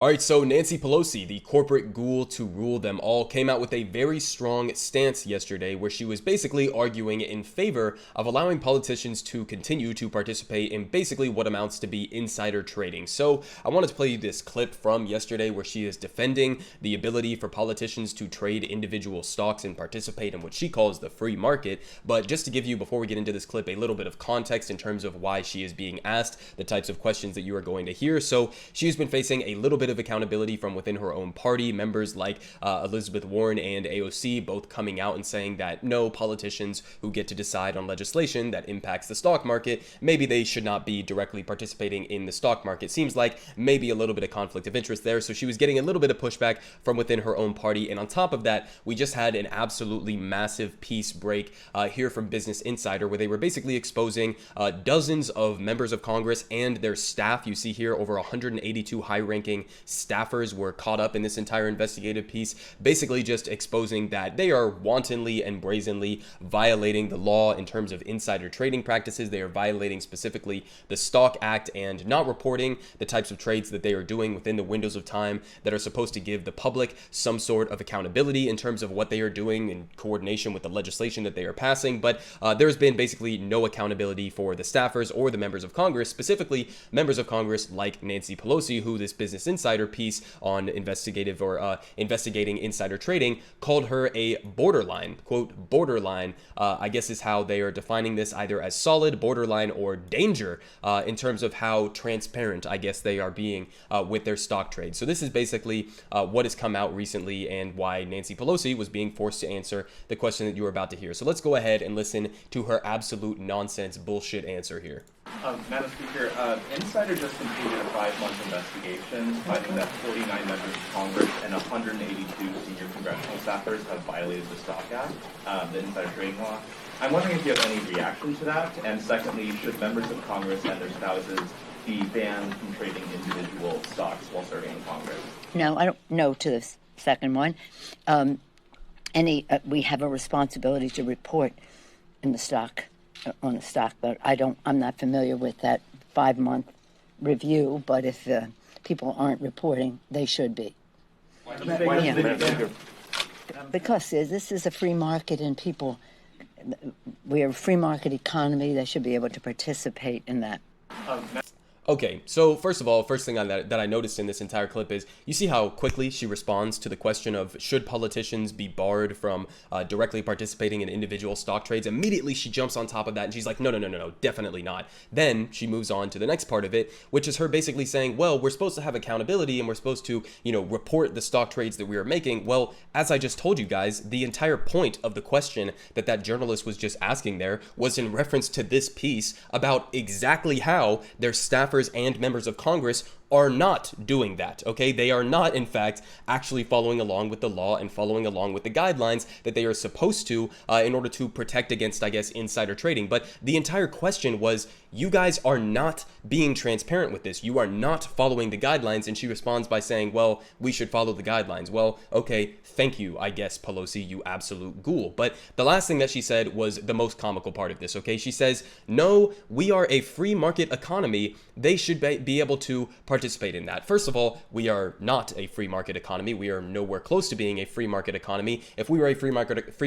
All right, so Nancy Pelosi, the corporate ghoul to rule them all, came out with a very strong stance yesterday where she was basically arguing in favor of allowing politicians to continue to participate in basically what amounts to be insider trading. So I wanted to play you this clip from yesterday where she is defending the ability for politicians to trade individual stocks and participate in what she calls the free market. But just to give you, before we get into this clip, a little bit of context in terms of why she is being asked the types of questions that you are going to hear. So she's been facing a little bit of accountability from within her own party, members like Elizabeth Warren and AOC both coming out and saying that no, politicians who get to decide on legislation that impacts the stock market, maybe they should not be directly participating in the stock market. Seems like maybe a little bit of conflict of interest there. So she was getting a little bit of pushback from within her own party. And on top of that, we just had an absolutely massive piece break here from Business Insider where they were basically exposing dozens of members of Congress and their staff. You see here over 182 high-ranking staffers were caught up in this entire investigative piece, basically just exposing that they are wantonly and brazenly violating the law in terms of insider trading practices. They are violating specifically the Stock Act and not reporting the types of trades that they are doing within the windows of time that are supposed to give the public some sort of accountability in terms of what they are doing in coordination with the legislation that they are passing. But there's been basically no accountability for the staffers or the members of Congress, specifically members of Congress like Nancy Pelosi, who this Business Insider piece on investigating insider trading called her a borderline, quote, borderline, I guess is how they are defining this, either as solid, borderline, or danger in terms of how transparent, I guess, they are being with their stock trade. So this is basically what has come out recently and why Nancy Pelosi was being forced to answer the question that you were about to hear. So let's go ahead and listen to her absolute nonsense bullshit answer here. Madam Speaker, Insider just completed a 5-month investigation finding that 49 members of Congress and 182 senior congressional staffers have violated the Stock Act, the insider trading law. I'm wondering if you have any reaction to that, and secondly, should members of Congress and their spouses be banned from trading individual stocks while serving in Congress? No, I don't know to the second one. We have a responsibility to report in the stock. On the stock, but I'm not familiar with that 5-month review, but if people aren't reporting, they should be. Because this is a free market and we're a free market economy. They should be able to participate in that. Okay, so first of all, first thing on that I noticed in this entire clip is you see how quickly she responds to the question of should politicians be barred from directly participating in individual stock trades. Immediately she jumps on top of that and she's like, no, definitely not. Then she moves on to the next part of it, which is her basically saying, well, we're supposed to have accountability and we're supposed to, report the stock trades that we are making. Well, as I just told you guys, the entire point of the question that journalist was just asking there was in reference to this piece about exactly how their staffers and members of Congress are not doing that, okay? They are not, in fact, actually following along with the law and following along with the guidelines that they are supposed to in order to protect against, I guess, insider trading. But the entire question was, you guys are not being transparent with this. You are not following the guidelines. And she responds by saying, well, we should follow the guidelines. Well, okay, thank you, I guess, Pelosi, you absolute ghoul. But the last thing that she said was the most comical part of this, okay? She says, no, we are a free market economy. They should be able to participate in that. First of all, we are not a free market economy. We are nowhere close to being a free market economy. If we were a free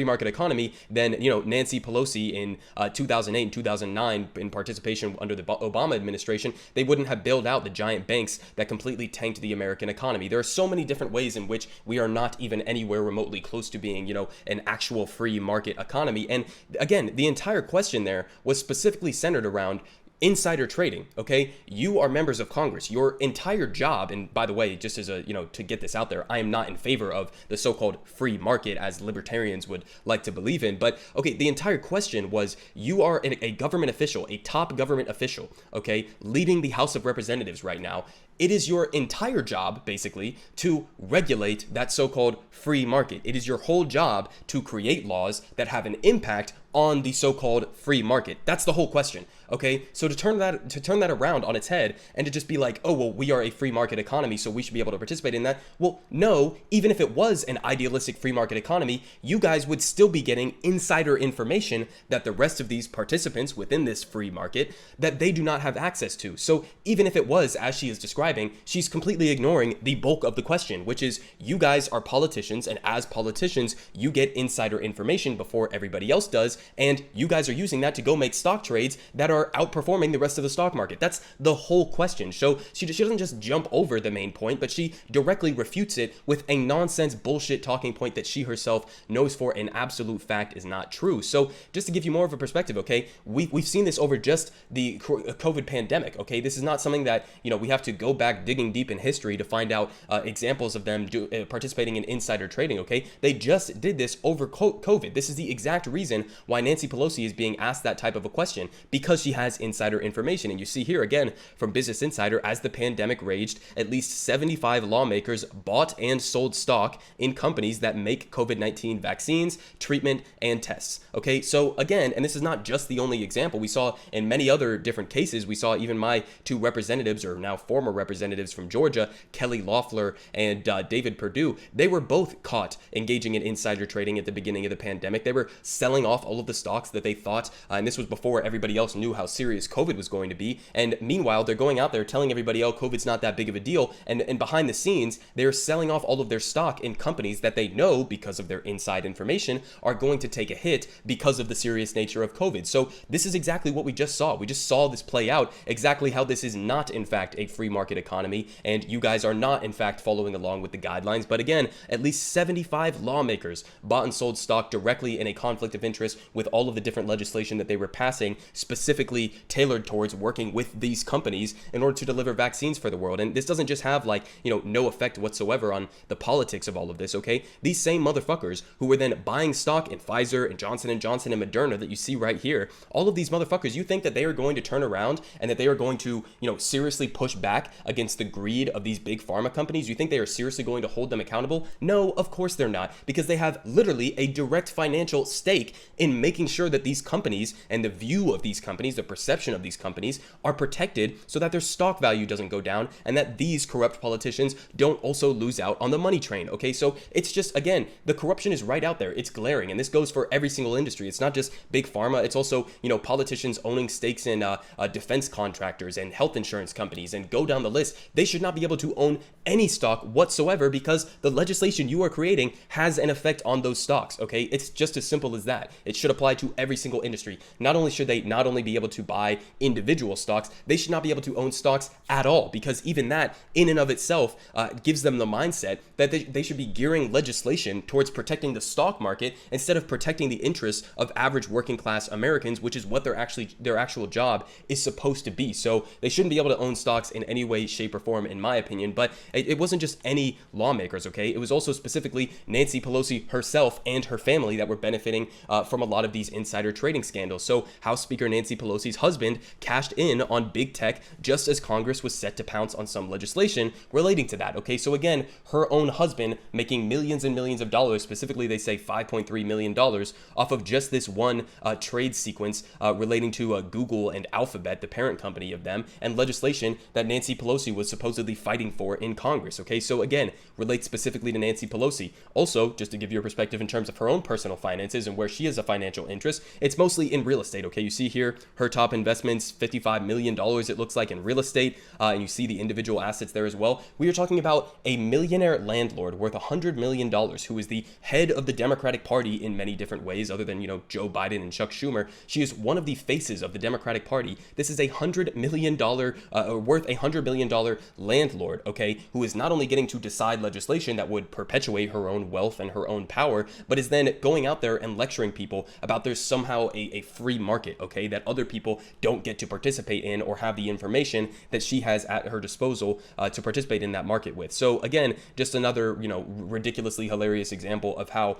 market economy, then Nancy Pelosi in 2008 and 2009, in participation under the Obama administration, they wouldn't have bailed out the giant banks that completely tanked the American economy. There are so many different ways in which we are not even anywhere remotely close to being, an actual free market economy. And again, the entire question there was specifically centered around insider trading, okay? You are members of Congress. Your entire job, and by the way, just as a, to get this out there, I am not in favor of the so-called free market as libertarians would like to believe in. But okay, the entire question was you are a government official, a top government official, okay, leading the House of Representatives right now. It is your entire job, basically, to regulate that so-called free market. It is your whole job to create laws that have an impact on the so-called free market. That's the whole question. Okay, so to turn that around on its head and to just be like, oh, well, we are a free market economy, so we should be able to participate in that. Well, no, even if it was an idealistic free market economy, you guys would still be getting insider information that the rest of these participants within this free market, that they do not have access to. So even if it was, as she is describing, she's completely ignoring the bulk of the question, which is you guys are politicians, and as politicians, you get insider information before everybody else does, and you guys are using that to go make stock trades that are outperforming the rest of the stock market. That's the whole question. So she doesn't just jump over the main point, but she directly refutes it with a nonsense bullshit talking point that she herself knows for an absolute fact is not true. So just to give you more of a perspective, okay, we've seen this over just the COVID pandemic, okay? This is not something that, we have to go back digging deep in history to find out examples of them participating in insider trading, okay? They just did this over COVID. This is the exact reason why Nancy Pelosi is being asked that type of a question, because she has insider information. And you see here again from Business Insider, as the pandemic raged, at least 75 lawmakers bought and sold stock in companies that make COVID-19 vaccines, treatment, and tests. Okay, so again, and this is not just the only example, we saw in many other different cases, we saw even my two representatives, or now former representatives from Georgia, Kelly Loeffler and David Perdue, they were both caught engaging in insider trading at the beginning of the pandemic. They were selling off all of the stocks that they thought, and this was before everybody else knew how serious COVID was going to be. And meanwhile, they're going out there telling everybody, oh, COVID's not that big of a deal. And behind the scenes, they're selling off all of their stock in companies that they know, because of their inside information, are going to take a hit because of the serious nature of COVID. So this is exactly what we just saw. We just saw this play out, exactly how this is not, in fact, a free market economy. And you guys are not, in fact, following along with the guidelines. But again, at least 75 lawmakers bought and sold stock directly in a conflict of interest with all of the different legislation that they were passing, specifically tailored towards working with these companies in order to deliver vaccines for the world. And this doesn't just have no effect whatsoever on the politics of all of this, okay? These same motherfuckers who were then buying stock in Pfizer and Johnson & Johnson and Moderna that you see right here, all of these motherfuckers, you think that they are going to turn around and that they are going to, seriously push back against the greed of these big pharma companies? You think they are seriously going to hold them accountable? No, of course they're not, because they have literally a direct financial stake in making sure that these companies and the view of these companies, the perception of these companies, are protected so that their stock value doesn't go down and that these corrupt politicians don't also lose out on the money train, okay? So it's just, again, the corruption is right out there. It's glaring, and this goes for every single industry. It's not just big pharma. It's also, politicians owning stakes in defense contractors and health insurance companies, and go down the list. They should not be able to own any stock whatsoever because the legislation you are creating has an effect on those stocks, okay? It's just as simple as that. It should apply to every single industry. Not only should they not only be able to buy individual stocks, they should not be able to own stocks at all, because even that in and of itself gives them the mindset that they should be gearing legislation towards protecting the stock market instead of protecting the interests of average working class Americans, which is what their actual job is supposed to be. So they shouldn't be able to own stocks in any way, shape, or form, in my opinion. But it wasn't just any lawmakers, okay? It was also specifically Nancy Pelosi herself and her family that were benefiting from a lot of these insider trading scandals. So House Speaker Nancy Pelosi's husband cashed in on big tech just as Congress was set to pounce on some legislation relating to that, okay? So again, her own husband making millions and millions of dollars, specifically they say $5.3 million off of just this one trade sequence relating to Google and Alphabet, the parent company of them, and legislation that Nancy Pelosi was supposedly fighting for in Congress, okay? So again, relates specifically to Nancy Pelosi. Also, just to give you a perspective in terms of her own personal finances and where she has a financial interest, it's mostly in real estate, okay? You see here her top investments, $55 million it looks like in real estate, and you see the individual assets there as well. We are talking about a millionaire landlord worth $100 million who is the head of the Democratic Party in many different ways other than, Joe Biden and Chuck Schumer. She is one of the faces of the Democratic Party. This is $100 million, worth $100 million landlord, okay, who is not only getting to decide legislation that would perpetuate her own wealth and her own power, but is then going out there and lecturing people about there's somehow a free market, okay, that other people don't get to participate in or have the information that she has at her disposal to participate in that market with. So again, just another, ridiculously hilarious example of how,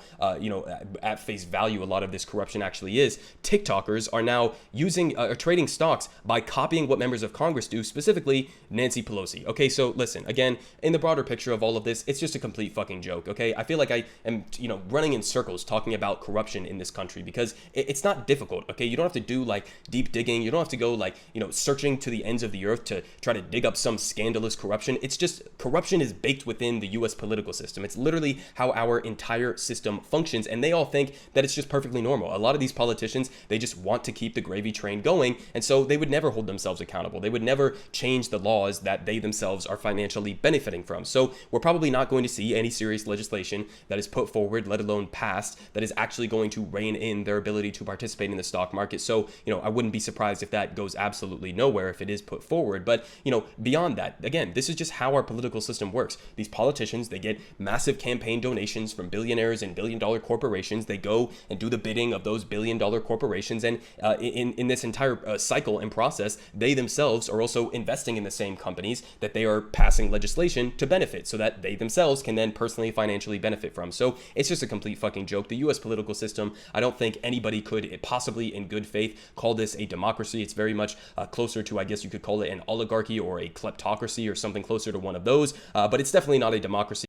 at face value, a lot of this corruption actually is. TikTokers are now using trading stocks by copying what members of Congress do, specifically Nancy Pelosi. Okay, so listen, again, in the broader picture of all of this, it's just a complete fucking joke, okay? I feel like I am, running in circles talking about corruption in this country country, because it's not difficult. Okay, you don't have to do like deep digging. You don't have to go like, searching to the ends of the earth to try to dig up some scandalous corruption. It's just corruption is baked within the US political system. It's literally how our entire system functions, and they all think that it's just perfectly normal. A lot of these politicians, they just want to keep the gravy train going, and so they would never hold themselves accountable. They would never change the laws that they themselves are financially benefiting from. So we're probably not going to see any serious legislation that is put forward, let alone passed, that is actually going to rein in their ability to participate in the stock market. So, I wouldn't be surprised if that goes absolutely nowhere if it is put forward. But, beyond that, again, this is just how our political system works. These politicians, they get massive campaign donations from billionaires and billion-dollar corporations. They go and do the bidding of those billion-dollar corporations. And in this entire cycle and process, they themselves are also investing in the same companies that they are passing legislation to benefit, so that they themselves can then personally financially benefit from. So it's just a complete fucking joke. The US political system, I don't think anybody could possibly in good faith call this a democracy. It's very much closer to, I guess you could call it an oligarchy or a kleptocracy or something closer to one of those, but it's definitely not a democracy.